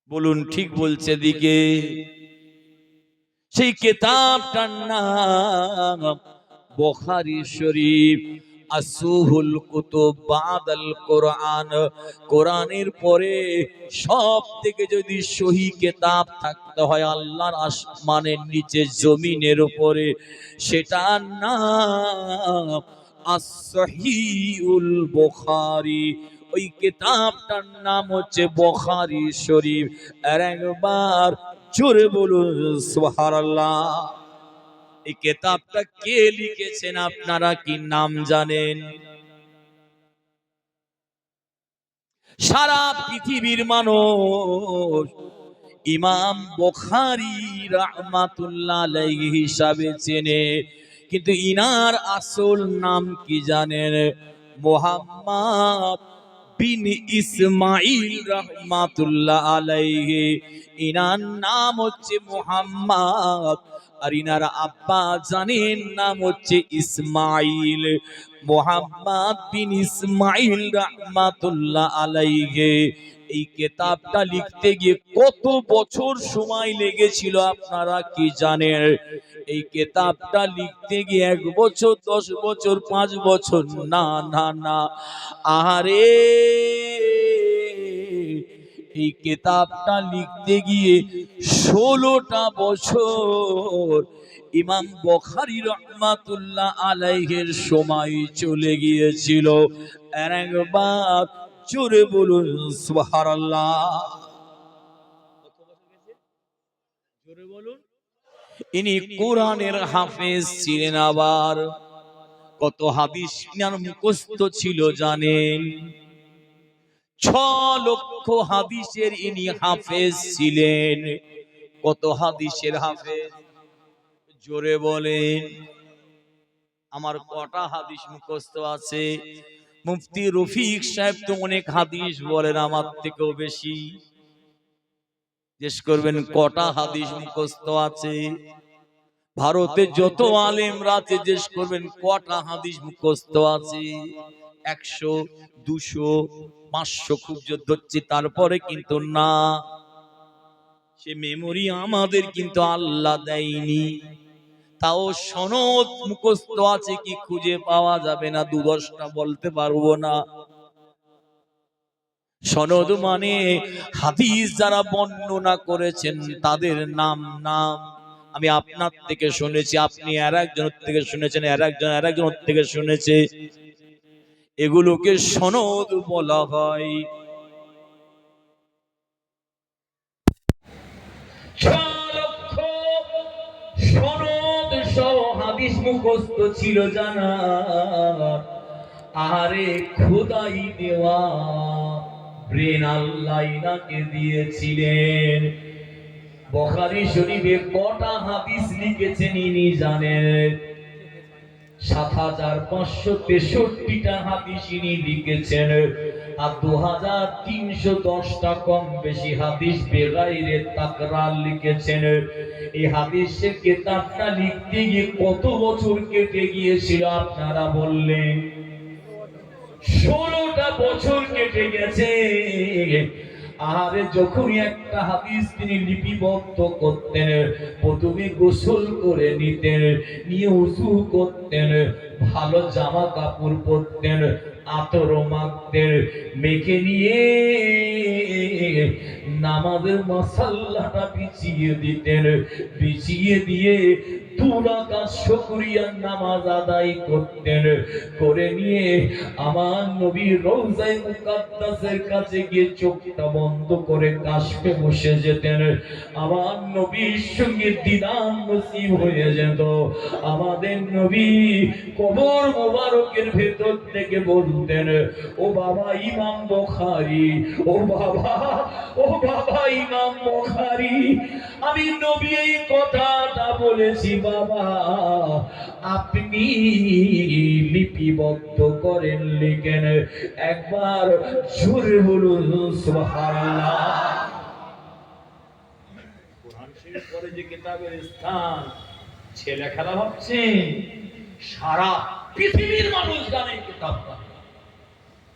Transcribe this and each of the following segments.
বলুন ঠিক বলছে দিকে। সেই কিতাবটার নাম বুখারী শরীফ। আসুহুল কুতুব বাদাল কোরআন। কোরআনের পরে সব থেকে যদি সহি কিতাব থাকতে হয় আল্লাহর আসমানের নিচে জমিনের উপরে, সেটার নাম as-সহিহুল বুখারী। ওই কিতাবটার নাম হচ্ছে বুখারী শরীফ। আর একবার জোরে বলুন সুবহানাল্লাহ। এই কিতাবটা কে লিখেছেন আপনারা কি নাম জানেন? সারা পৃথিবীর মানুষ ইমাম বুখারী রাহমাতুল্লাহ আলাইহি হিসাবে চেনে, কিন্তু ইনার আসল নাম কি জানেন? মুহাম্মদ বিন ইসমাইল রাহমাতুল্লাহ আলাইহি। ইনার নাম হচ্ছে মুহাম্মদ, আর ইনার আব্বা জানেন নাম হচ্ছে ইসমাইল। মুহাম্মদ বিন ইসমাইল রাহমাতুল্লাহ আলাইহি এই কিতাবটা লিখতে গিয়ে কত বছর সময় লেগেছিল আপনারা কি জানেন? এই কিতাবটা লিখতে গিয়ে 1 বছর, 10 বছর, 5 বছর না না না, আরে এই কিতাবটা লিখতে গিয়ে 16টা বছর ইমাম বুখারী রাহমাতুল্লাহ আলাইহির সময় চলে গিয়েছিল। আর একবার জোরে বলুন সুবহানাল্লাহ। জোরে বলুন। ইনি কোরআনের হাফেজ ছিলেন। আবার কত হাদিস ইনার মুখস্থ ছিল জানেন? 6 লক্ষ হাদিসের ইনি হাফেজ ছিলেন। কত হাদিসের হাফেজ? জোরে বলেন। আমার কটা হাদিস মুখস্থ আছে? মুফতি রফিক সাহেব তো অনেক হাদিস বলেন, আমার থেকেও বেশি। জিজ্ঞেস করবেন কটা হাদিস মুখস্থ আছে? ভারতে যত আলেমরা জিজ্ঞেস করবেন কটা হাদিস মুখস্থ আছে? 100, 200, 500 খুব জোর ধরছি, তারপরে কিন্তু না, সে মেমোরি আমাদের কিন্তু আল্লাহ দেয়নি। তাও সনদ মুখস্থ আছে কি খুঁজে পাওয়া যাবে না, 2-10টা বলতে পারবো না। সনদ মানে হাদিস যারা বর্ণনা করেছেন তাদের নাম নাম। আমি আপনার থেকে শুনেছি, আপনি আর একজনের থেকে শুনেছেন, আর একজনের থেকে শুনেছে, এগুলোকে সনদ বলা হয়। 6 লক্ষ সনদ সহ হাদিস মুখস্থ ছিল জানা। আরে খোদাই দেওয়া ব্রেন আল্লাহ ইনাকে দিয়েছিলেন। বুখারী শরীফে কটা হাদিস লিখেছেন ইনি জানেন? ৭৫৬৩টা হাদিস ইনি লিখেছেন। আর ২৩১০টা কম বেশি হাদিস বেগাইরে তাকরার লিখেছেন। এই হাদিসের কিতাবটা লিখতে গিয়ে কত বছর কেটে গিয়েছিল আপনারা বললেন? 16টা বছর কেটে গেছে। আর যখনই একটা হাদিস তিনি লিপিবদ্ধ করতেন, প্রথমে গোসল করে নিতেন, নিয়ে ওযু করতেন, ভালো জামা কাপড় পরতেন, আতর মাখতেন, মেখে নিয়ে নামাজের মাসাল্লাটা বিছিয়ে দিতেন। বিছিয়ে দিয়ে 2 রাকাত শুকরিয়ার নামাজ আদায় করতেন। করে নিয়ে আমার নবীর রওজায়ে মুকাদ্দাসের কাছে গিয়ে চোখটা বন্ধ করে কাশফে বসে যেতেন। আমার নবীর সঙ্গে দিদার নসিব হয়ে যেত। আমাদের নবী কবর মোবারকের ভেতর থেকে বলতেন, ও বাবা ইমাম বুখারী, ও বাবা ইমাম বুখারী, আমি নবী এই কথাটা বলেছি বাবা, আপনি লিপিবদ্ধ করেন, লিখেন। একবার জোরে বলুন সুবহানাল্লাহ। কোরআন শরীফ পড়ে যে কিতাবের স্থান, ছেলে খেলা ভাবছে? সারা পৃথিবীর মানুষ জানে কিতাবটা।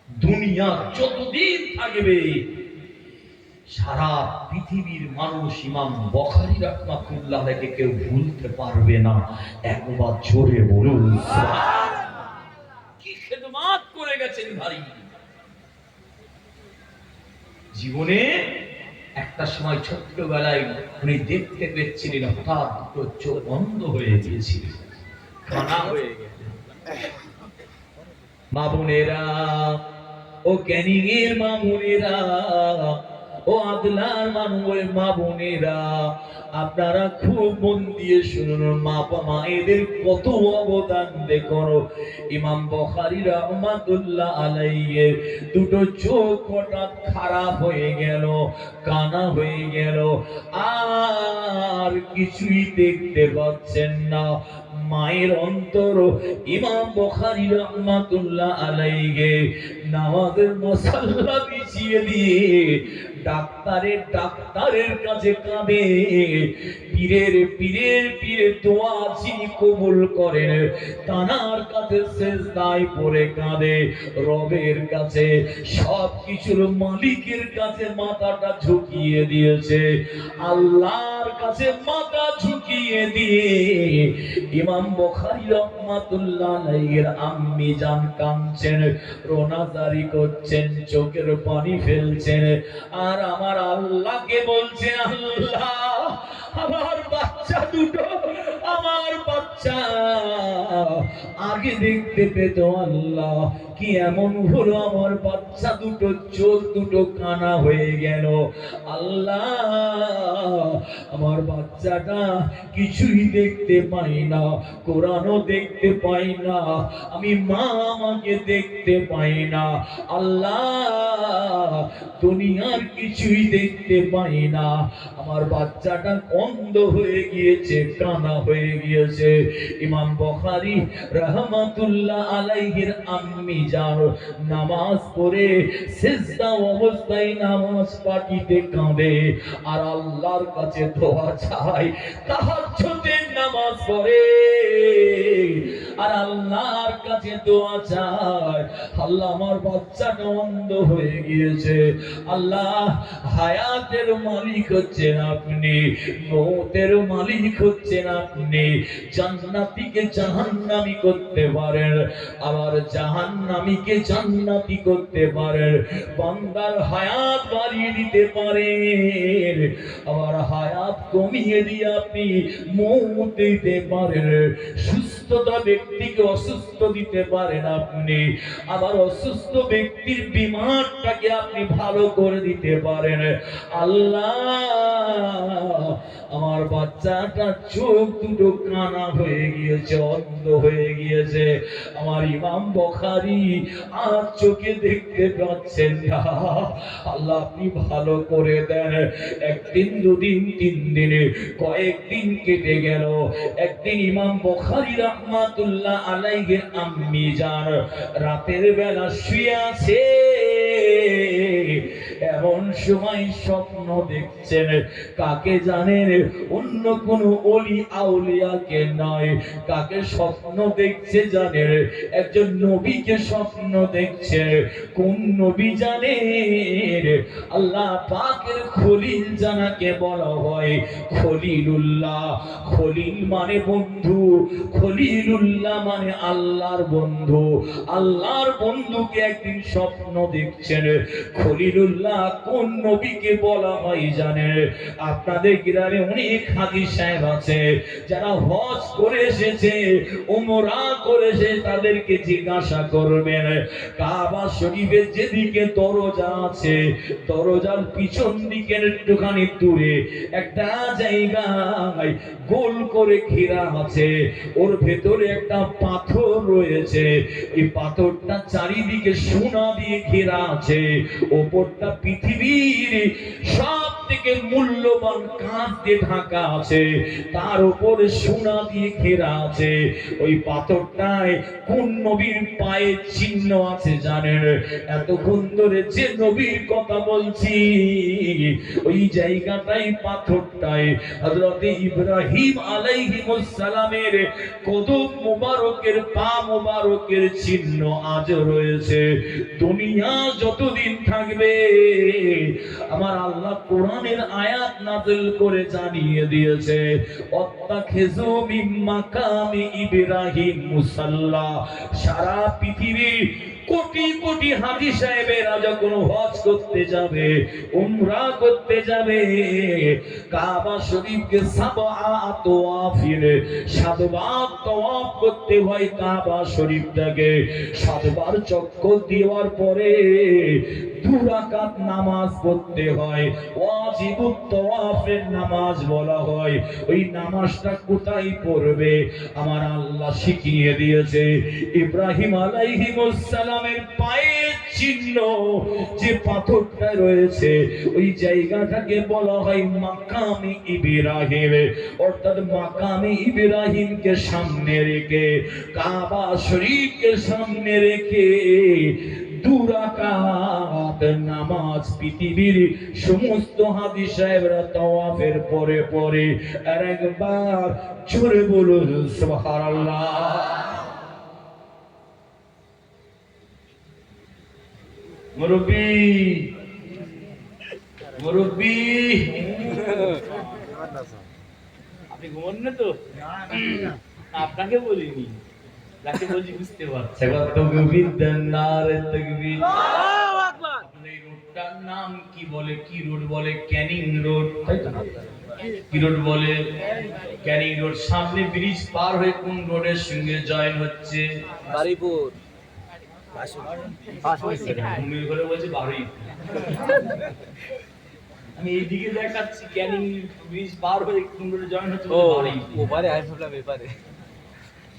দুনিয়া যতদিন থাকবে সারা পৃথিবীর মানুষ ইমাম বুখারী রাহমাতুল্লাহকে কেউ ভুলতে পারবে না। একবার জোরে বলুন সুবহানাল্লাহ। কি খেদমত করে গেছেন ভাই জীবনে। একটা সময় ছোট্টবেলায় উনি দেখতে পেয়েছিলেন, হঠাৎ দুটো চোখ বন্ধ হয়ে গিয়েছিল, কানা হয়ে গেছে। মা বোনেরা, ও ক্যানিংয়ের মা বোনেরা, ও আদলার মা বোনেরা, আপনারা খুব মন দিয়ে শুনুন। মা মায়েদের কত অবদান দেখুন। ইমাম বুখারী রাহমাতুল্লাহ আলাইহি দুটো চোখ হঠাৎ খারাপ হয়ে গেল, কানা হয়ে গেল, আর কিছুই দেখতে পাচ্ছেন না। মায়ের অন্তর ইমাম বুখারী রাহমাতুল্লাহ আলাইহি নামাজের মুসাল্লা বিছিয়ে দিয়ে ডাক্তারের কাছে কাঁদে। পীরের দোয়া যিনি কবুল করেন তানার কাছে সেজদায় পড়ে কাঁদে। রবের কাছে, সবকিছুর মালিকের কাছে মাথাটা ঝুঁকিয়ে দিয়েছে। আল্লাহর কাছে মাথা ঝুঁকিয়ে দিয়ে ইমাম বুখারী রাহমাতুল্লাহ আলাইহির আম্মি জান কাঁদছেন, রোনাজারি করছেন, চোখের পানি ফেলছেন, আর আমার আল্লাহকে বলছে, আল্লাহ আমার বাচ্চা দুটো, আমার বাচ্চা আগে দেখতে পেত, আল্লাহ কি এমন হলো আমার বাচ্চা দুটো চোখ দুটো কানা হয়ে গেল। আল্লাহ আমার বাচ্চাটা কিছুই দেখতে পাই না, কোরআনও দেখতে পাই না, আমি মা আমাকে দেখতে পাই না। আল্লাহ দুনিয়ার কিছুই দেখতে পাই না, আমার বাচ্চাটা অন্ধ হয়ে গিয়েছে, কানা হয়ে গিয়েছে। ইমাম বুখারী রাহমাতুল্লাহ আলাইহির আম্মি জান নামাজ পড়ে সিজদা অবস্থায় নামাজ পাঠিতে কাঁদে আর আল্লাহর কাছে দোয়া চায়। তাহাজ্জুদের নামাজ পড়ে আর আল্লাহর কাছে দোয়া চায়, আল্লাহ আমার বাচ্চাটা অন্ধ হয়ে গিয়েছে, আল্লাহ হায়াতের মালিক হচ্ছেন আপনি, মওতের মালিক হচ্ছেন আপনি। জান্নাতীকে জাহান্নামী করতে পারেন, আবার জাহান্নামীকে জান্নাতি করতে পারেন। বান্দার হায়াত বাড়িয়ে দিতে পারেন, আবার হায়াত কমিয়ে দিয়ে আপনি মওত দিতে পারেন। সুস্থতা ব্যক্তিকে অসুস্থ দিতে পারেন আপনি, আবার অসুস্থ ব্যক্তির বিমারটাকে আপনি ভালো করে দিতে পারেন। আল্লাহ আমার বাচ্চাটা চোখ দুটো কানা হয়ে গিয়েছে, অন্ধ হয়ে গিয়েছে, আমার ইমাম বুখারী আর চোখে দেখতে পাচ্ছেন না, আল্লাহ আপনি ভালো করে দেন। একদিন দুদিন তিন দিনে কয়েকদিন কেটে গেল। একদিন ইমাম বুখারী রাহমাতুল্লাহ আলাইহির আম্মি জান রাতের বেলা শুয়ে আছে, এমন সময় স্বপ্ন দেখছেন। কাকে জানেন? অন্য কোন ওলি আউলিয়াকে নয়, কাকে স্বপ্ন দেখছে জানেন? একজন নবীকে স্বপ্ন দেখছে। কোন নবী জানেন? আল্লাহ পাকের খলিল জানাকে বলা হয় খলিলুল্লাহ। খলিল মানে বন্ধু, খলিলুল্লাহ মানে আল্লাহর বন্ধু। আল্লাহর বন্ধুকে একদিন স্বপ্ন দেখছেন। খলিলুল্লাহ কোন নবীকে বলা হয় জানেন? আপনাদের গ্রামে অনেক হাজী সাহেব আছে যারা হজ করে এসেছে, উমরা করে এসে, তাদেরকে জিজ্ঞাসা করবেন কাবা শরীফের যেদিকে দরজা আছে, দরজার পিছন দিকের একটুখানি দূরে একটা জায়গায় গোল করে ঘেরা আছে, ওর ভেতরে একটা পাথর রয়েছে, এই পাথরটা চারিদিকে সোনা দিয়ে ঘেরা আছে, ওপরটা পৃথিবীর সব থেকে মূল্যবান কাঁচ দিয়ে ঢাকা আছে, তার উপরে সোনা দিয়ে ঘেরা আছে। ওই পাথরটায় কোন নবীর পায়ের চিহ্ন আছে জানেন? এতক্ষণ ধরে যে নবীর কথা বলছি, ওই জায়গাটাই পাথরটায় হযরত ইব্রাহিম আলাইহিস সালামের কদম মোবারকের, পা মোবারকের চিহ্ন আজ রয়েছে। দুনিয়া যতদিন থাকবে আমার আল্লাহ কোরআনের আয়াত নাযিল করে জানিয়ে দিয়েছে, অত্তাখিযু মিন মাকামি ইব্রাহিম মুসাল্লা। সারা পৃথিবীর কোটি কোটি হাজী সাহেবেরা যখন হজ করতে যাবে, উমরা করতে যাবে, কাবা শরীফকে সাবআ তাওয়াফির সাতবার তাওয়াফ করতে হয়। কাবা শরীফটাকে সাতবার চক্কর দেওয়ার পরে 2 রাকাত নামাজ পড়তে হয়, ওয়াজিবুত তাওয়াফের নামাজ বলা হয়। ওই নামাজটা কোথায় পড়বে আমার আল্লাহ শিখিয়ে দিয়েছে। ইব্রাহিম আলাইহিস সালামের পায়ের চিহ্ন যে পাথরটা রয়েছে ওই জায়গাটাকে বলা হয় মাকামি ইব্রাহিম, অর্থাৎ মাকামি ইব্রাহিমকে সামনে রেখে, কাবা শরীফকে সামনে রেখে 2 রাকাত নামাজ পৃথিবীর সমস্ত হাজী সাহেবরা তাওয়াফের পরে পরে আর একবার জোরে বলুন সুবহানাল্লাহ। মুরব্বি মুরব্বি আপনি ঘুমান না তো? আপনাকে বলিনি, যাকে বলছি বুঝতে পারছে। তাকবীর দেন, নারে তাকবীর, আল্লাহু আকবার। এই রোডটার নাম কি বলে? কি রোড বলে? ক্যানিং রোড, তাই তো? কি রোড বলে? ক্যানিং রোড। সামনে ব্রিজ পার হয়ে কোন রোডের সঙ্গে জয়েন হচ্ছে? বারুইপুর। ঘুমিয়ে ঘরে বলছে বারুইপুর। আমি এইদিকে দেখাচ্ছি ক্যানিং ব্রিজ পার হয়ে কোন রোডে জয়েন হচ্ছে বারুইপুর। ওপারে আই ভাবলাম এপারে।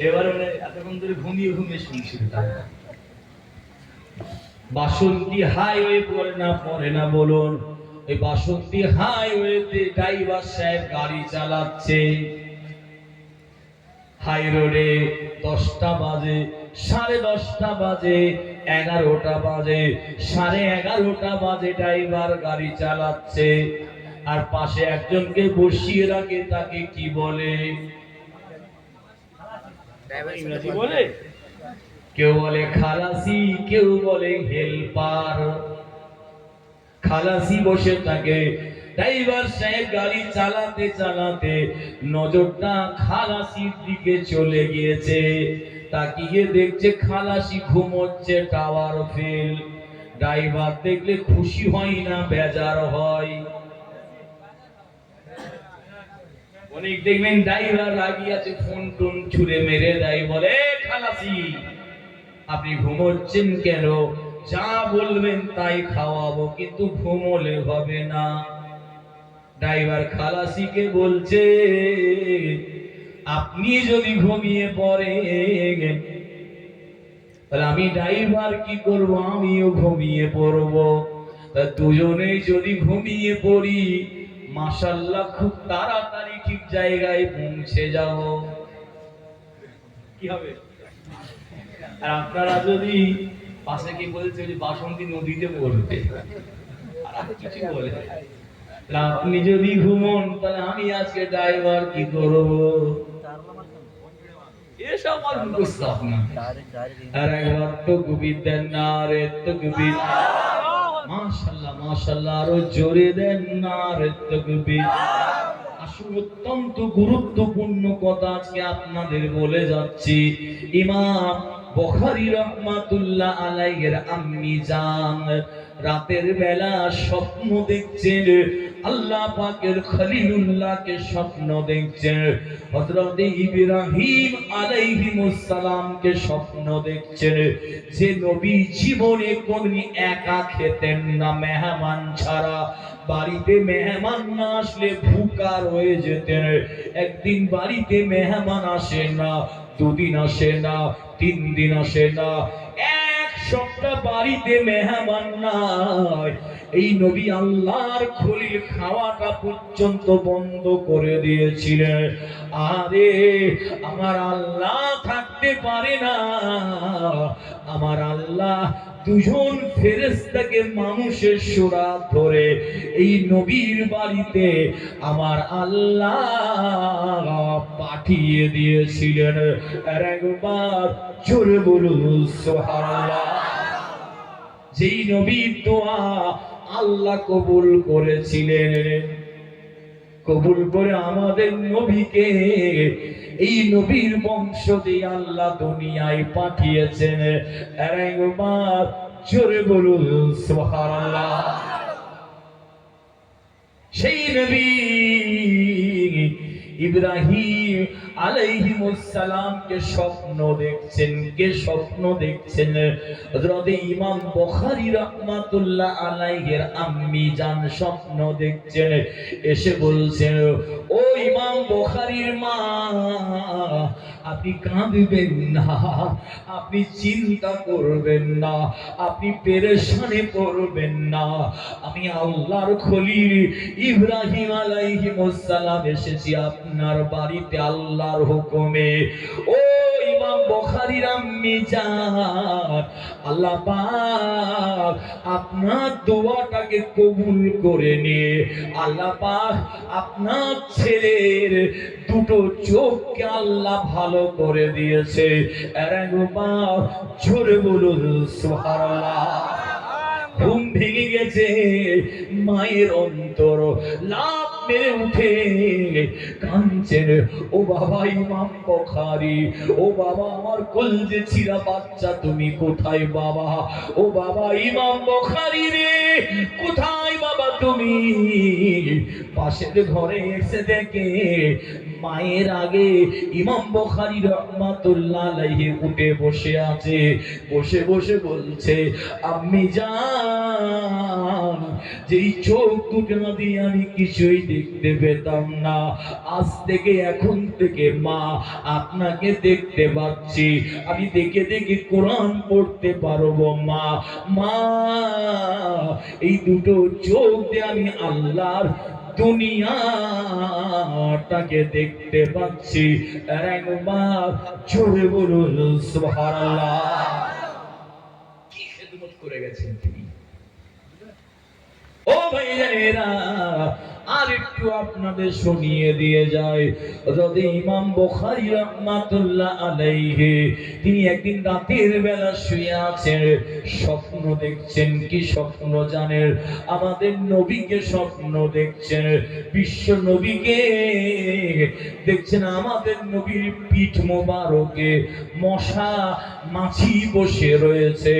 এবারে মানে এতক্ষণ ধরে ঘুমিয়ে ঘুমিয়ে শুনছিল। বাসন্তী হাইওয়ে পড়ে না বলুন? এই বাসন্তী হাইওয়েতে ড্রাইভার সাহেব গাড়ি চালাচ্ছে, হাই রোডে 10টা বাজে, 10:30 বাজে, 11টা বাজে, 11:30টা বাজে ড্রাইভার গাড়ি চালাচ্ছে। আর পাশে একজনকে বসিয়ে রাখে, তাকে কি বলে? ইংরেজি বলে, কেউ বলে খালাসি, কেউ বলে হেল্পার। খালাসি বসে থাকে। ড্রাইভার সাহেব গাড়ি চালাতে চালাতে নজরটা খালাসির দিকে চলে গিয়েছে। তাকিয়ে দেখছে খালাসি ঘুমোচ্ছে, টাওয়ার ফেল। ড্রাইভার দেখলে খুশি হয় না, বেজার হয়। অনেক দেখবেন ড্রাইভার রাগি আছে, ফোন টোন ছুড়ে মেরে দেয়, বলে খালাসি আপনি ঘুমোচ্ছেন কেন? যা বলবেন তাই খাওয়াবো, কিন্তু ঘুমোলে হবে না। ড্রাইভার খালাসিকে বলছে, আপনি যদি ঘুমিয়ে পড়েন তাহলে আমি ড্রাইভার কি করব? আমিও ঘুমিয়ে পড়বো। তা দুজনেই যদি ঘুমিয়ে পড়ি, মাশাআল্লাহ খুব তাড়াতাড়ি ঠিক জায়গায় পৌঁছে যাব। কি হবে? আর আপনারা যদি পাশে কি বলছে যে বাসন্তী নদীতে পড়বে, আর কিছু বলে, আপনি যদি ঘুমন তাহলে আমি আজকে ড্রাইভার কি করব? এসব আর মুখস্থ না। আর একবার তো গুবির দেন, না রে তাকবীর, মাশাআল্লাহ মাশাআল্লাহ, আরো জোরে দেন, না রে তাকবীর। আসলে অত্যন্ত গুরুত্বপূর্ণ কথা আজকে আপনাদের বলে যাচ্ছি। ইমাম বুখারী রাহমাতুল্লাহ আলাইহির আম্মি জান রাতের বেলা স্বপ্ন দেখছেন, আল্লাহ পাকের খলিলুল্লাহকে স্বপ্ন দেখছেন, হযরত ইব্রাহিম আলাইহিস সালামকে স্বপ্ন দেখছেন। যে নবী জীবনে কোনদিন একা খেতেন না, মেহমান ছাড়া। বাড়িতে মেহমান না আসলে ভুকা রয়ে যেতেন। একদিন বাড়িতে মেহমান আসে না, 2 দিন আসে না, 3 দিন আসে না, 1 সপ্তাহ বাড়িতে মেহমান নাই। এই নবী আল্লাহর খলিল খাওয়াটা পর্যন্ত বন্ধ করে দিয়েছিলেন। আরে আমার আল্লাহ থাকতে পারে না, আমার আল্লাহ 2জন ফেরেশতাকে মানুষের সুরাত ধরে এই নবীর বাড়িতে আমার আল্লাহ পাঠিয়ে দিয়েছিলেন। আর একবার জোরে বলুন সুবহানাল্লাহ। যেই নবীর দোয়া আল্লাহ কবুল করেছিলেন। কবুল করে আমাদের নবীকে, এই নবীর বংশ দিয়ে আল্লাহ দুনিয়ায় পাঠিয়েছেন। একবার জোরে বলুন সুবহানাল্লাহ। সেই নবী ইব্রাহিম আলাইহিস সালামকে স্বপ্ন দেখছেন। কে স্বপ্ন দেখছেন? হযরত ইমাম বুখারী রাহমাতুল্লাহ আলাইহির আম্মি জান স্বপ্ন দেখছেন। এসে বলছেন, ও ইমাম বুখারীর মা, আপনি কাঁদবেন না, আপনি চিন্তা করবেন না, আপনি পেরেশানে পড়বেন না। আমি আল্লাহর খলিল ইব্রাহিম আলাইহিস সালাম এসেছি আপনার বাড়িতে আল্লাহর হুকুমে। ও ইমাম বুখারীর আম্মি জান, আল্লাহ পাক আপনার দোয়াটাকে কবুল করে নিয়ে আল্লাহ পাক আপনার ছেলের দুটো চোখকে আল্লাহ ভালো করে দিয়েছে। একবার জোরে বলুন সুবহানাল্লাহ। ঘুম ভেঙে গেছে, মায়ের অন্তর লাফ মেরে উঠে কাঁদছেন। ও বাবা ইমাম বুখারী, ও বাবা আমার কলজে ছিঁড়া বাচ্চা, তুমি কোথায় বাবা? ও বাবা ইমাম বুখারী রে, কোথায় বাবা তুমি? পাশের ঘরে এসে দেখে মায়ের আগে ইমাম বুখারী রাহমাতুল্লাহ আলাইহি উঠে বসে আছে। বসে বসে বলছে, আম্মি জান, যেই চোখ দুটো দিয়ে আমি কিছুই দেখতে পেতাম না, আজ থেকে এখন থেকে মা আপনাকে দেখতে পাচ্ছি। আমি দেখে দেখে কোরআন পড়তে পারবো মা। মা, এই দুটো চোখ দিয়ে আমি আল্লাহর দুনিয়াটাকে দেখতে পাচ্ছি। একবার জোরে বলুন সুবহানাল্লাহ। কি খেদমত করে গেছেন তিনি। ও ভাইজানেরা, আর একটু আপনাদের শুনিয়ে দিয়ে যায়। যদি ইমাম বুখারী রাহমাতুল্লাহ আলাইহি তিনি একদিন রাতের বেলা শুয়ে আছেন, স্বপ্ন দেখছেন। কি স্বপ্ন জানেন? আমাদের নবীকে স্বপ্ন দেখছেন, বিশ্ব নবীকে দেখছেন। আমাদের নবীর পিঠ মোবারকে মশা মাছি বসে রয়েছে,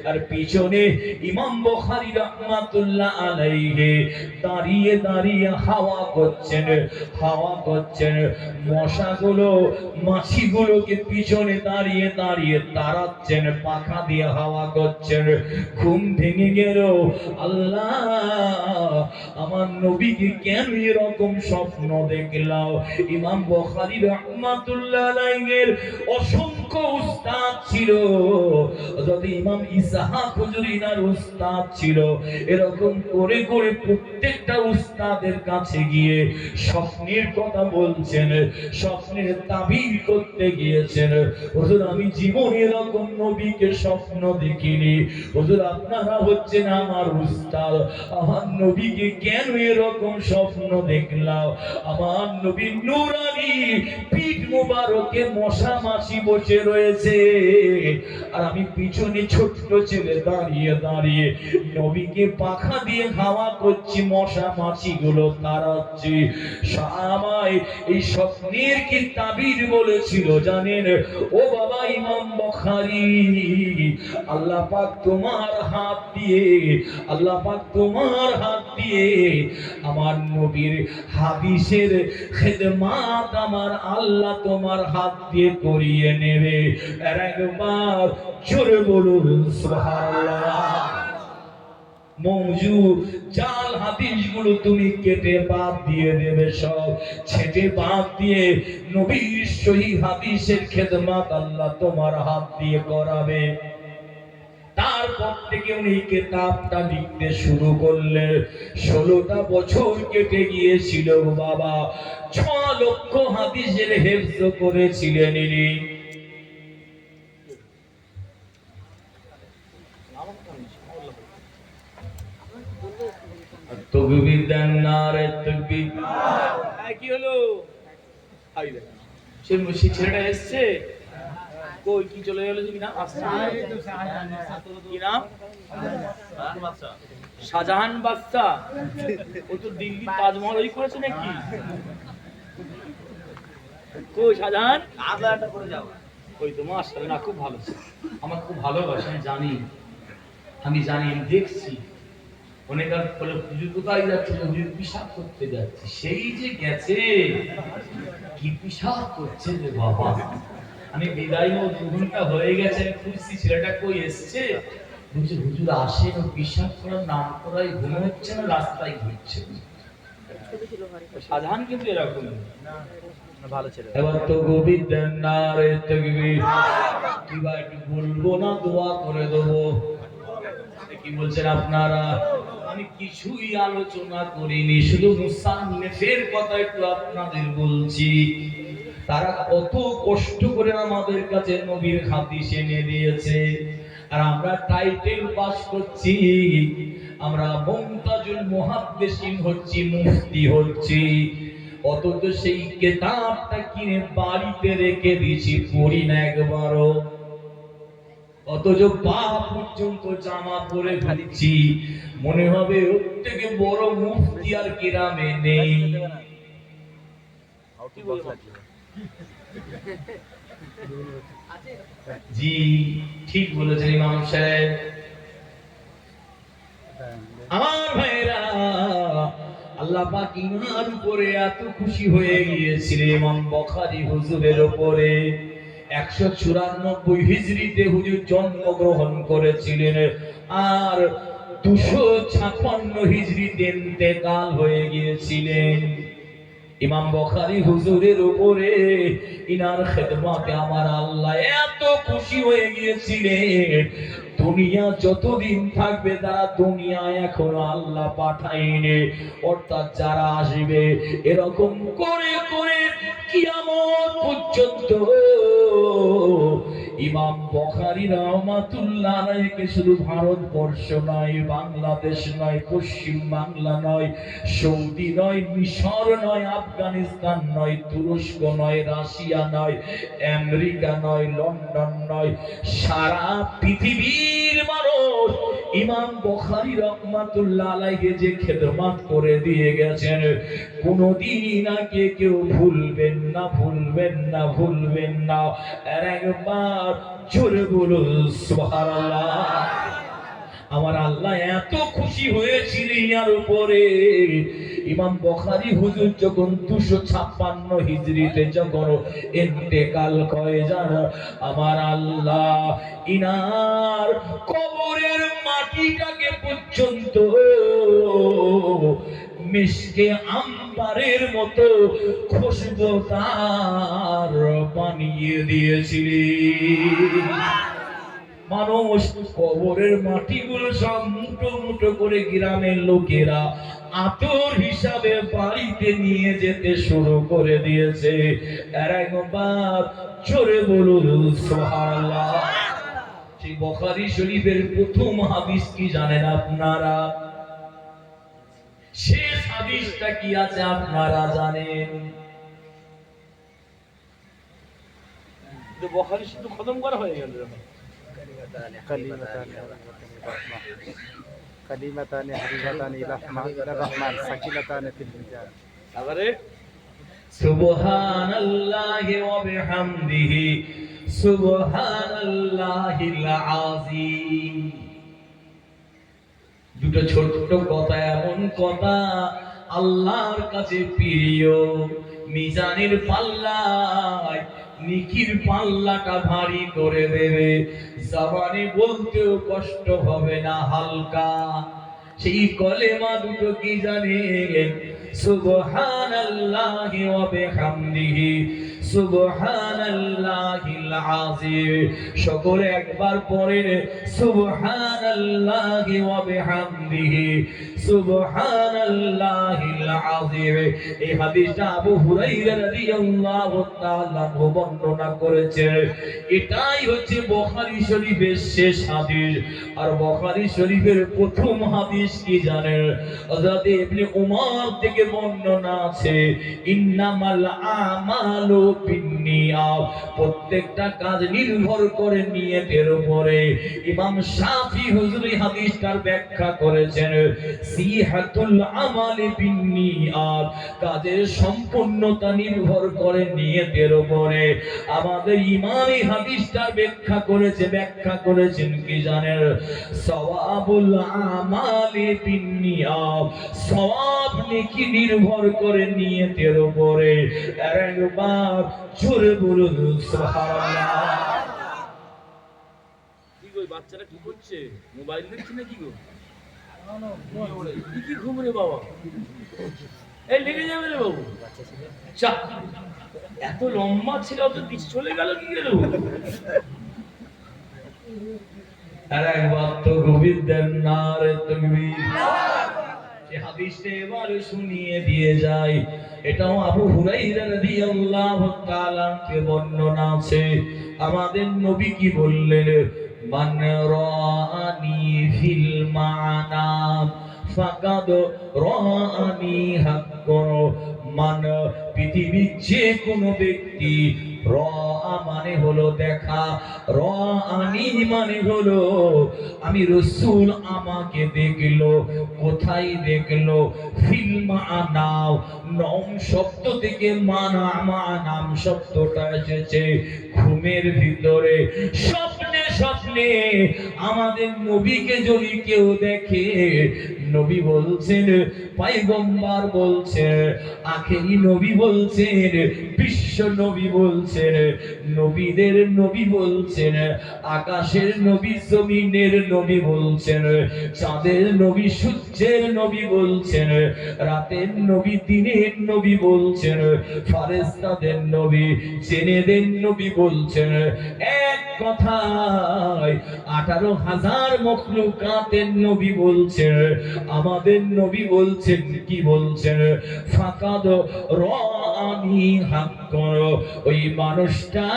আর পিছনে ইমাম বুখারী রাহমাতুল্লাহ আলাইহি দাঁড়িয়ে দাঁড়িয়ে হাওয়া করছেন, হাওয়া করছেন। মশাগুলো মাছিগুলোকে পিছনে দাঁড়িয়ে দাঁড়িয়ে তাড়াচ্ছেন, পাখা দিয়ে হাওয়া করছেন। ঘুম ভেঙে গেল, আল্লাহ আমার নবীকে কেন এরকম স্বপ্ন দেখলাম? ইমাম বুখারী রাহমাতুল্লাহ আলাইহির অসংখ্য উস্তাদ ছিল, যদি ইমাম ইসহাক হুজুরিনার উস্তাদ ছিল। এরকম করে করে প্রত্যেকটা উস্তাদের কাছে গিয়ে স্বপ্নের কথা বলছেন, স্বপ্নের তাবির করতে গিয়েছেন। হুজুর আমি জীবনে এরকম নবীকে স্বপ্ন দেখিনি। হুজুর আপনারা হচ্ছেন আমার উস্তাদ, আমার নবীকে কেন এরকম স্বপ্ন দেখলাম? আমার নবী নূরানী পিঠ মোবারকে মশা মাছি বসে রয়েছে, আর আমি পিছনে ছোট্ট ছেলে দাঁড়িয়ে দাঁড়িয়ে নবীকে পাখা দিয়ে হাওয়া করছি, মশা মাছি গুলো তাড়াচ্ছি। আমায় এই স্বপ্নের কি তাবির বলেছিল জানেন? ও বাবা ইমাম বুখারী, আল্লাহ পাক তোমার হাত দিয়ে, আল্লাহ পাক তোমার হাত দিয়ে আমার নবীর হাদিসের খেদমাত আমার আল্লাহ তোমার হাত দিয়ে করিয়ে নেবে। আর একবার জোরে বলুন সুবহানাল্লাহ। মওজুদ জাল হাদিসগুলো তুমি কেটে বাদ দিয়ে দেবে, সব ছেটে বাদ দিয়ে নবীর সহিহ হাদিসের খেদমত আল্লাহ তোমার হাত দিয়ে করাবে। তারপর থেকে উনি কিতাবটা লিখতে শুরু করলেন। 16টা বছর কেটে গিয়েছিল বাবা, 6 লক্ষ হাদিসের হেফজ করেছিলেন ইনি। তকবীর দেন, নারে তকবীর। কি হলো? সে ছেলেটা এসছে কই, কি চলে গেল? কি নাম? কি নাম? শাহজাহান বাদশা ও তো দিল্লি তাজমহল ওই করেছে নাকি? কই শাহজাহান? ওই তো মাশাআল্লাহ, না খুব ভালো, আমার খুব ভালোবাসে, আমি জানি, আমি দেখছি। অনেকবার বলে হুজুর কোথায় যাচ্ছে, হুজুর পিশাব করতে যাচ্ছে। সেই যে গেছে, কি পিশাব করছে রে বাবা! আমি বিদায় নেব, 2 ঘন্টা হয়ে গেছে, খুঁজছি ছেলেটা কই এসছে। বুঝি হুজুর আসেন, ও পিশাব করার নাম করাই ঘুমোচ্ছে না, রাস্তায় ঘুরছে। সাধারণ কিন্তু এরকম ভালো ছিল। এবার তো গোবিন্দের নারে তাকবীর, কিবা একটু বলবো না, দোয়া করে দেবো। কি বলছেন আপনারা? আমি কিছুই আলোচনা করিনি, শুধু মুসান্নিফের কথা একটু আপনাদের বলছি। তারা কত কষ্ট করে আমাদের কাছে নবীর হাদিস এনে দিয়েছে, আর আমরা টাইটেল পাস করছি, আমরা মুমতাজুল মুহাদ্দিসিন হচ্ছি, মুফতি হচ্ছি। অথচ সেই কিতাবটা কিনে বাড়িতে রেখে দিয়েছি, পড়ি না একবারও। অথচ পা পর্যন্ত জামা পরে ঘুরছি, মনে হবে ওর থেকে বড় মুফতি আর গ্রামে নেই। জি ঠিক বলেছেন ইমাম সাহেব। আমার ভাইরা, আল্লাহ পাক ইমার উপরে এত খুশি হয়ে গিয়েছিলেন ইমাম বুখারী হুজুরের উপরে। 194 হিজরিতে হুজুর জন্মগ্রহণ করেছিলেন, আর 256 হিজরিতে ইন্তেকাল হয়ে গিয়েছিলেন। ইমাম বুখারী হুজুরের উপরে, ইনার খেদমতে আমার আল্লাহ এত খুশি হয়ে গিয়েছিলেন, দুনিয়া যতদিন থাকবে, তারা দুনিয়ায় এখনো আল্লাহ পাঠায়নি, অর্থাৎ যারা আসবে এরকম করে করে কিয়ামত পর্যন্ত ইমাম বুখারী রাহমাতুল্লাহ আলাইহি শুধু ভারতবর্ষ নয়, বাংলাদেশ নয়, পশ্চিম বাংলা নয়, সৌদি নয়, মিশর নয়, আফগানিস্তান নয়, তুরস্ক নয়, রাশিয়া নয়, আমেরিকা নয়, লন্ডন নয়, সারা পৃথিবীর মানুষ ইমাম বুখারী রাহমাতুল্লাহ আলাইহি যে খেদমত করে দিয়ে গেছেন, কোনদিন আগে কেউ ভুলবেন না, ভুলবেন না, ভুলবেন না। আর একবার জোরে বলুন সুবহানাল্লাহ। আমার আল্লাহ এত খুশি হয়েছিল ইয়ার উপরে, ইমাম বুখারী হুজুর যখন 256 হিজরিতে যখন ইন্তেকাল করে যান, আমার আল্লাহ ইনার কবরের মাটিটাকে পর্যন্ত মিশকে আম্বারের মতো খুশবুদার বানিয়ে দিয়েছিলেন। মানুষ কবরের মাটিগুলো সব মুঠো মুঠো করে গ্রামের লোকেরা আতর হিসাবে বাড়িতে নিয়ে যেতে শুরু করে দিয়েছে। আর একবার জোরে বলুন সুবহানাল্লাহ। সেই বুখারী শরীফের প্রথম হাদিস কি জানেন আপনারা? শেষ হাদিসটা কি আছে আপনারা জানেন? বুখারী শুধু খতম করা হয়ে গেল। كلمتان حبيبتان إلى الرحمن ثقيلتان في الميزان সুবহানাল্লাহি ওয়া বিহামদিহি সুবহানাল্লাহিল আযীম। দুটো ছোট্ট কথা, এমন কথা আল্লাহর কাছে প্রিয়, মিজানের পাল্লায় নেকির পাল্লাটা ভারী করে দেবে, জবানে বলতেও কষ্ট হবে না, হালকা। সেই কলেমা দুটো কি জানেন? সুবহানাল্লাহি ওয়া বিহামদিহি সুবহানাল্লাহিল আযীম। সকলে একবার পড়েন সুবহানাল্লাহি ওয়া বিহামদিহি সুবহানাল্লাহিল আযীম। এই হাদিসটা আবু হুরায়রা রাদিয়াল্লাহু তাআলা বর্ণনা করেছেন। এটাই হচ্ছে বুখারী শরীফের শেষ হাদিস। আর বুখারী শরীফের প্রথম হাদিস কি জানেন? হযরত ইবনে উমর থেকে বর্ণনা আছে, ইন্নামাল আমালু বিন্নিয়াত, প্রত্যেকটা কাজ নির্ভর করে নিয়তের উপরে। ইমাম শাফি হুজুর এই হাদিসটার ব্যাখ্যা করেছেন, সিহাতুল আমালি বিন্নিয়াত, কাজের সম্পূর্ণতা নির্ভর করে নিয়তের উপরে। আমাদের ইমাম এই হাদিসটার ব্যাখ্যা করেছেন কি জানেন? সওয়াবুল আমালি বিন্নিয়াত, সওয়াব নেকি নির্ভর করে নিয়তের উপরে। একবার জোরে বলুন সুবহানাল্লাহ। কি গো বাচ্চারা কি করছে? মোবাইল দেখছে না কি গো? কি ঘুম রে বাবা? এই লেগে যাবে রে বাবু। চাপ, এত লম্বা ছিল তো দিশ চলে গেল কি গেল? আর একবার তো গভীর দেন নারে তাকবীর। এই হাদিসটা এবারে শুনিয়ে দিয়ে যায়। এটাও আবু হুরায়রা রাদিয়াল্লাহু তাআলা কে বর্ণনা আছে। আমাদের নবী কি বললেন? মান রাআনি ফিল মানাম ফাকাদ রাআনি হাক্কান। মান, পৃথিবীর যে কোনো ব্যক্তি, রাআ মানে হলো দেখা, রাআনি মানে হলো আমি রাসূল আমাকে দেখলো। কোথায় দেখলো? ফিল মানাম, নম শব্দ থেকে মানাম শব্দটা এসেছে ঘুমের ভিতরে, স্বপ্নে আমাদের নবীকে যদি কেউ দেখে, নবী বলছেন, পয়গম্বর বলছেন, আখেরি নবী বলছেন, বিশ্ব নবী বলছেন, নবীদের নবী বলছেন, আকাশের নবী জমিনের নবী বলছেন, চাঁদের নবী সূর্যের নবী বলছেন, রাতের নবী দিনের নবী বলছেন, ফেরেশতাদের নবী জিনেদের নবী বলছেন। এক কথায় 18,000 মখলুকাতের নবী বলছেন। আমাদের নবী বলছেন, কি বলছেন? ফাকাদ রাআনি হাক্কান। ওই মানুষটা,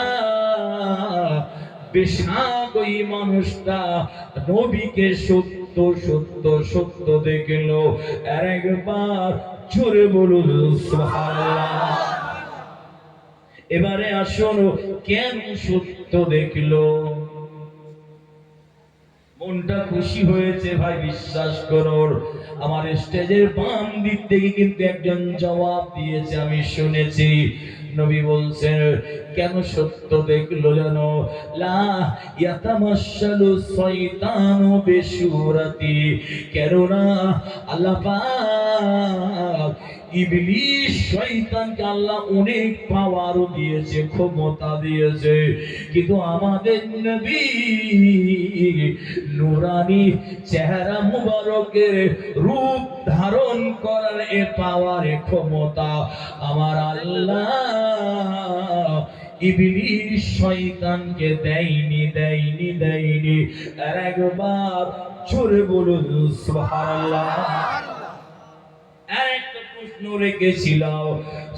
বেশাক ওই মানুষটা নবীকে সত্য দেখলো। আর একবার জোরে বলুন সুবহানাল্লাহ। এবারে আসুন, কেন সত্য দেখলো? মনটা খুশি হয়েছে ভাই, বিশ্বাস করুন। আমার স্টেজের বাম দিক থেকে কিন্তু একজন জবাব দিয়েছে, আমি শুনেছি। নবী বলছেন, কেন সত্য দেখলো জানো? লা ইয়াতামাশালু শয়তানু বিসূরাতি, কেননা আল্লাহ পাক ইবলিস শয়তানকে আল্লাহ অনেক পাওয়ার দিয়েছে, ক্ষমতা দিয়েছে, কিন্তু আমাদের নবী নূরানি চেহারা মুবারকের রূপ ধারণ করার এ পাওয়ার, এ ক্ষমতা আমার আল্লাহ ইবলিস শয়তানকে দেয়নি। আর একবার জোরে বলুন সুবহানাল্লাহ। একটা প্রশ্ন রেখেছিলাম,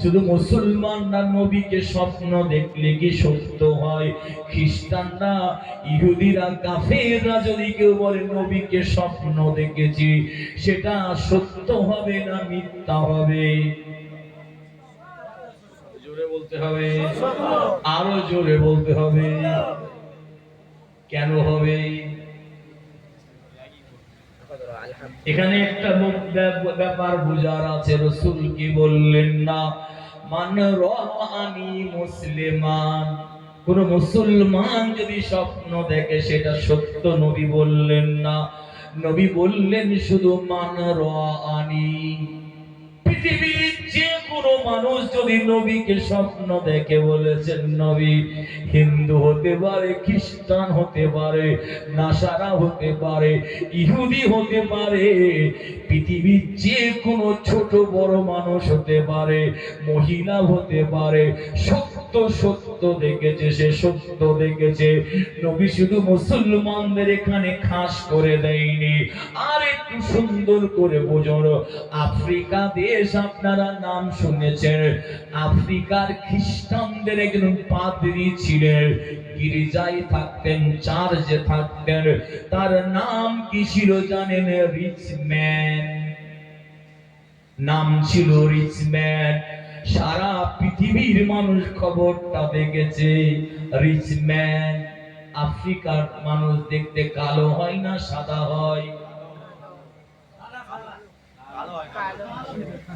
শুধু মুসলমানরা নবীকে স্বপ্ন দেখলে কি সত্য হয়? খ্রিস্টানরা, ইহুদিরা, কাফেররা যদি কেউ বলে নবীকে স্বপ্ন দেখেছি, সেটা সত্য হবে না মিথ্যা হবে? জোরে বলতে হবে, আরো জোরে বলতে হবে। কেন হবে? এখানে একটা ব্যাপার বুঝার আছে। রাসূল কি বললেন না? মান রাআনি মুসলিমান, কোন মুসলমান যদি স্বপ্ন দেখে সেটা সত্য, নবী বললেন না। নবী বললেন শুধু মান রাআনি। পৃথিবীর যে কোনো মানুষ যদি নবীকে স্বপ্ন দেখে, বলেছেন নবী, হিন্দু হতে পারে, খ্রিস্টান হতে পারে, নাসারা হতে পারে, ইহুদি হতে পারে, পৃথিবীর যে কোনো ছোট বড় মানুষ হতে পারে, মহিলা হতে পারে, সত্য সত্য দেখেছে, সে সত্য দেখেছে। নবী শুধু মুসলমানদের এখানে খাস করে দেয়নি, আর একটু সুন্দর করে বুঝুন। আফ্রিকা দেশ আপনারা নাম শুনেছেন, আফ্রিকার খ্রিস্টানদের একজন পাদ্রী ছিলেন, গির্জায় থাকতেন, চার্চে থাকতেন। তার নাম কি ছিল জানেন? রিচম্যান। নাম ছিল রিচম্যান। সারা পৃথিবীর মানুষ খবরটা দেখেছে। রিচম্যান। আফ্রিকার মানুষ দেখতে কালো হয় না সাদা হয়?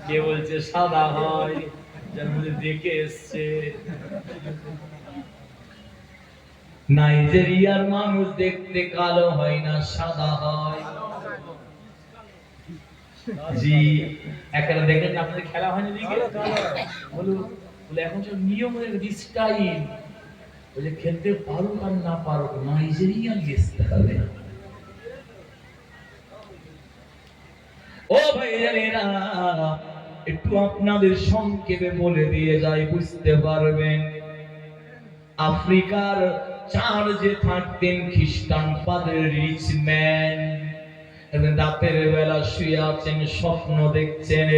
কে বলছে সাদা হয়? যার মধ্যে দেখে এসছে। নাইজেরিয়ার মানুষ দেখতে কালো হয় না সাদা হয়? জি। একটা দেখেন আপনাদের খেলা হয় না দিকে বলুন, বলে এখন সব নিয়মের স্টাইল, বলে খেলতে পারুক আর না পারুক নাইজেরিয়ান গেছতে হবে। ও ভাইজানেরা, একটু আপনাদের সংক্ষেপে বলে দিয়ে যাই, বুঝতে পারবেন। আফ্রিকার চার্চে থাকতেন খ্রিস্টান পাদ্রী রিচম্যান। রাতের বেলা শুয়ে আছেন, স্বপ্ন দেখছেন,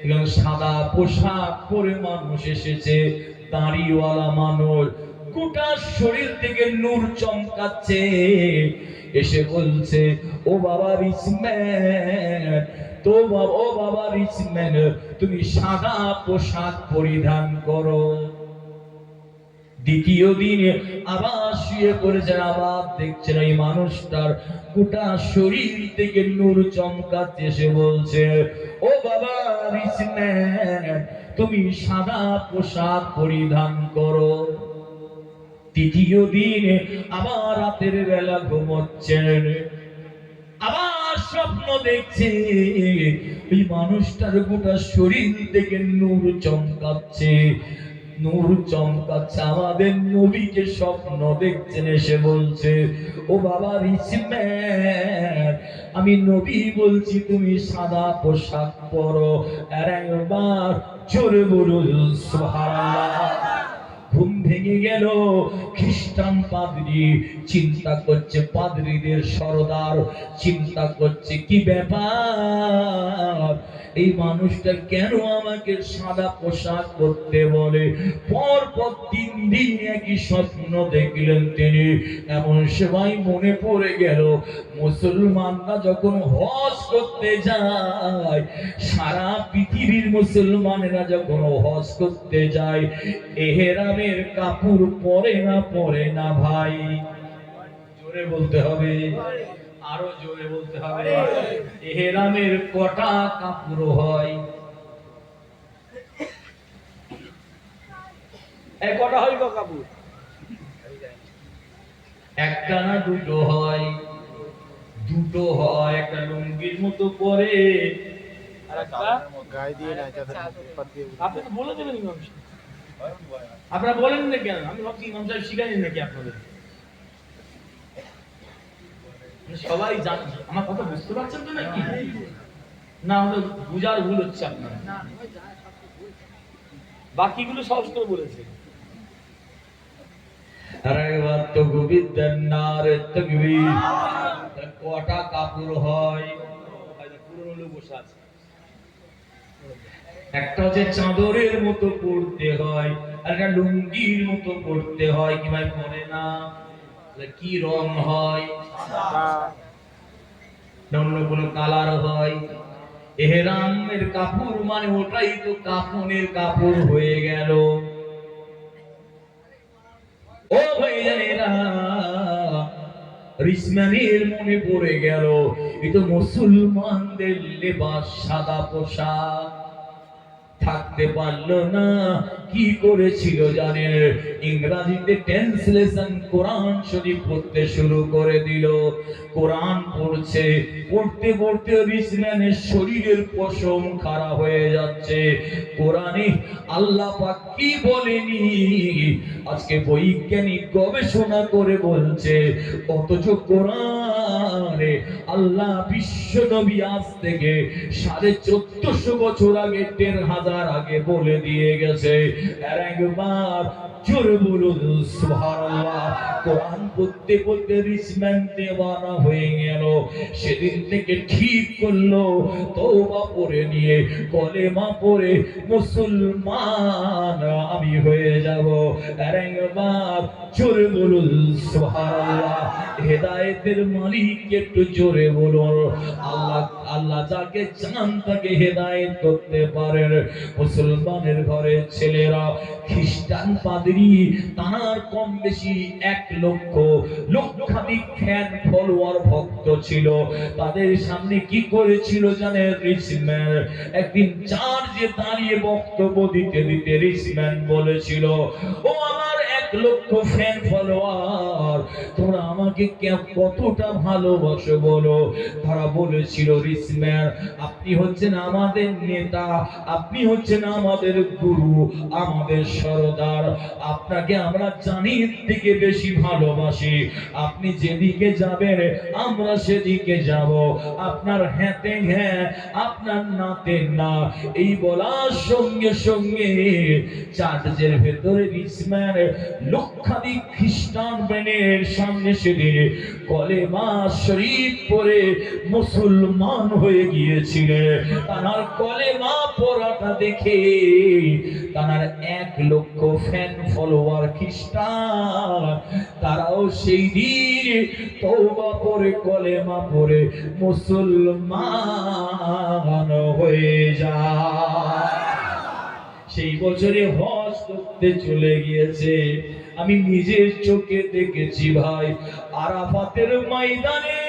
এবং সাদা পোশাক পরে মানুষ এসেছে, দাড়িওয়ালা মানুষ, গোটা শরীর থেকে নূর চমকাচ্ছে। এসে বলছে, ও বাবা রিচম্যান, তো বাবা, ও বাবা রিচম্যান, তুমি সাদা পোশাক পরিধান করো। দ্বিতীয় দিনে আবার শুয়ে পড়েছেন, আবার দেখছেন ওই মানুষটার গোটা শরীর থেকে নূর চমকাচ্ছে। সে বলছে, ও বাবা রিচম্যান, তুমি সাদা পোশাক পরিধান করো। তৃতীয় দিনে আবার রাতের বেলা ঘুমোচ্ছেন, আবার স্বপ্ন দেখছে, ওই মানুষটার গোটা শরীর থেকে নূর চমকাচ্ছে, নূর চমকাচ্ছে। আমাদের নবীকে স্বপ্ন দেখছেন, এসে বলছে, ও বাবা রিচম্যান, আমি নবী বলছি তুমি সাদা পোশাক পরো। আর একবার জোরে বলুন সুবহানাল্লাহ। ঘুম ভেঙে গেল। খ্রিস্টান পাদ্রী চিন্তা করছে, পাদ্রীদের সরদার চিন্তা করছে, কি ব্যাপার, এই মানুষটা কেন আমাকে সাদা পোশাক পরতে বলে? পরপর 3 দিন একই স্বপ্ন দেখলেন তিনি। এমন সময় মনে পড়ে গেল, মুসলমানরা যখন হজ করতে যায়, সারা পৃথিবীর মুসলমানেরা যখন হজ করতে যায়, এহরামের কাপড় পরে না ভাই? জোরে বলতে হবে, আরো জোরে বলতে হবে। এহরামের কটা কাপড় হয়? এই কটা হয় গো কাপড়? একটা না দুটো হয়? দুটো হয়। একটা লুঙ্গির মতো পরে, আর একটা গায়ে দিয়ে না, যাতে পা দিয়ে আপনি তো বলে দেবেন ইমাম সাহেব। আপনারা বলেন না কেন? আমি ভাবছি ইমাম সাহেব শিখাইলেন নাকি আপনাদের? সবাই জান, আমার কথা বুঝতে পারছেন তো নাকি? না আমাদের বুঝার ভুল হচ্ছে আপনার। বাকিগুলো সহজ করে বলেছে। কটা কাপড় হয়? পুরনো লোক বসে আছে। একটা হচ্ছে চাদরের মতো পড়তে হয়, আর একটা লুঙ্গির মতো পড়তে হয়। কি ভাই পরে না? কি রং হয়? অন্য কোনো কালার হয়? এহরামের কাপড় মানে ওটাই তো কাফনের কাপড় হয়ে গেল। ও ভাইজানেরা, রিচম্যানের মনে পড়ে গেল, এই তো মুসলমানদের লেবাস সাদা পোশাক। থাকতে পারলো না, কি করেছিল জানেন? ইংরেজিতে ট্রান্সলেশন কোরআন শরীফ পড়তে শুরু করে দিল। কোরআন পড়ছে, পড়তে পড়তে রিচম্যানের শরীরের পশম খাড়া হয়ে যাচ্ছে। কোরআনে আল্লাহ পাক কি বলেনি আজকে বৈজ্ঞানিক গবেষণা করে বলছে, অথচ কোরআন বারে আল্লাহ বিশ্ব নবী আজ থেকে 1450 বছর আগে 1500 আগে বলে দিয়ে গেছে। আর একবার জোরে বলুন সুবহানাল্লাহ। কোরআন পড়তে পড়তে রিসম্যান দেওয়ানা হয়ে গেল। সেদিন থেকে ঠিক করলো তওবা পড়ে নিয়ে কলেমা পড়ে মুসলমান আমি হয়ে যাব। আর একবার জোরে বলুন সুবহানাল্লাহ। হেদায়েতের মালিক একটু জোরে বলুন আল্লাহ। আল্লাহ যাকে চান তাকে হেদায়েত করতে পারেন। মুসলমানের ঘরের ছেলেরা খ্রিস্টান পাদ্রী তার কম বেশি 1 লক্ষাধিক ফ্যান ফলোয়ার ভক্ত ছিল। তাদের সামনে কি করেছিল জানেন? রিসম্যান একদিন চার্চে দাঁড়িয়ে বক্তব্য দিতে দিতে রিসম্যান বলেছিল, ও আমার 1 লক্ষ ফ্যান ফলোয়ার, তোমরা আমাকে কতটা ভালোবাসো বলো। তারা বলেছিল, রিসম্যান আপনি হচ্ছেন আমাদের নেতা, আপনি হচ্ছেন আমাদের গুরু, আমাদের সরদার, আপনাকে আমরা জানির থেকে বেশি ভালোবাসি। আপনি যেদিকে যাবেন আমরা সেদিকে যাব, আপনার হ্যাঁতে হ্যাঁ আপনার নাতে না। এই বলার সঙ্গে সঙ্গে চার্চের ভেতরে রিসম্যান লক্ষাধিক খ্রিস্টান ব্যানের সামনে সেদিন কলেমা শরীফ পড়ে মুসলমান হয়ে গিয়েছিলেন। তার কলেমা পড়াটা দেখে তার 1 লক্ষ ফ্যান ফলোয়ার খ্রিস্টান তারাও সেই দিন তওবা পড়ে কলেমা পড়ে মুসলমান হয়ে যায়। সেই বছরে হজ করতে চলে গিয়েছে। আমি নিজের চোখে দেখেছি ভাই, আরাফাতের ময়দানে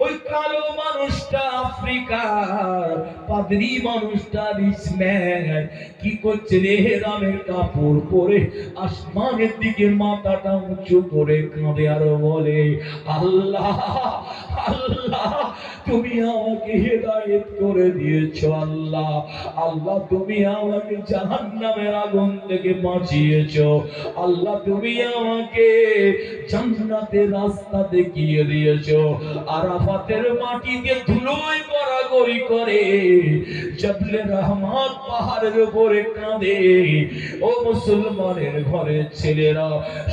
ওই কালো মানুষটা, আফ্রিকার পাদ্রী মানুষটা রিসম্যান কি করছে? এহরামের কাপড় পরে আসমানের দিকে মাথাটা উঁচু করে কাঁদে আর বলে, আল্লাহ আল্লাহ তুমি আমাকে হেদায়েত করে দিয়েছো। আল্লাহ আল্লাহ তুমি আমাকে জাহান্নামের আগুন থেকে বাঁচিয়েছো। আল্লাহ তুমি আমাকে জান্নাতের রাস্তা দেখিয়ে দিয়েছো। আরাফাতের মাটিতে ধুলোয় গড়াগড়ি করে জবলে রহমত পাহাড়ের উপরে কাঁদে। ও মুসলমানের ঘরের ছেলেরা,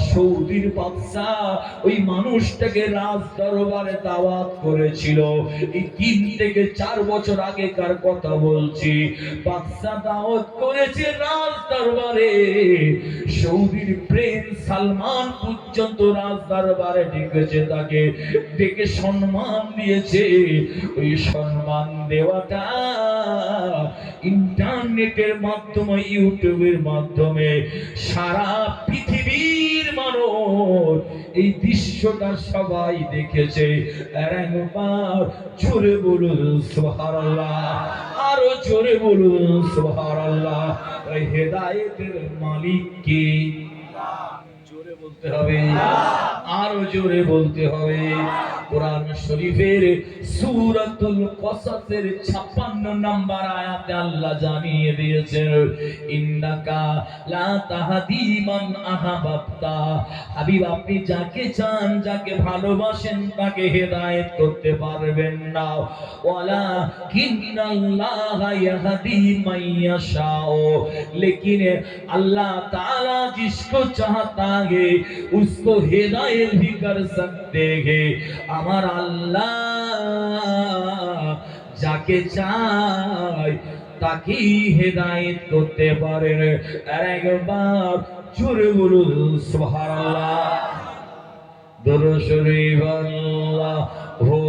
সৌদির বাদশা ওই মানুষটাকে রাজ দরবারে দাওয়াত করেছিল। এই 3 থেকে 4 বছর আগেকার কথা বলছি। বাদশা দাওয়াত করেছে রাজ দরবারে। সৌদির প্রিন্স সালমান পর্যন্ত রাজ দরবারে ডেকেছে, তাকে ডেকে সম্মান দিয়েছে। ওই সম্মান দেওয়াটা ইন্টারনেটের মাধ্যমে, ইউটিউবের মাধ্যমে সারা পৃথিবীর মানুষ এই দৃশ্যটা সবাই দেখেছে। আর একবার জোরে বলুন সুবহানাল্লাহ, আরো জোরে বলুন সুবহানাল্লাহ। ওই হেদায়েতের মালিক কে? জোরে বলতে হবে, আরো জোরে বলতে হবে। কোরআন শরীফের সূরাতুল কসসের 56 নম্বর আয়াতে আল্লাহ জানিয়ে দিয়েছেন, ইন্নাকা লা তাহদি মান আহবাবতা। হাবিব আপনি যাকে চান, যাকে ভালোবাসেন তাকে হেদায়েত করতে পারবেন না। ওয়ালাকিন্নাল্লাহা ইয়াহদি মান ইয়াশাউ, लेकिन अल्लाह ताला जिसको चाहता है उसको हिदायत भी कर सकते हैं। আমার আল্লাহ যাকে চায় তাকেই হেদায়েত করতে পারেন। আর একবার জোরে বলুন সুবহানাল্লাহ। দরুদ শরীফ আল্লাহুম্মা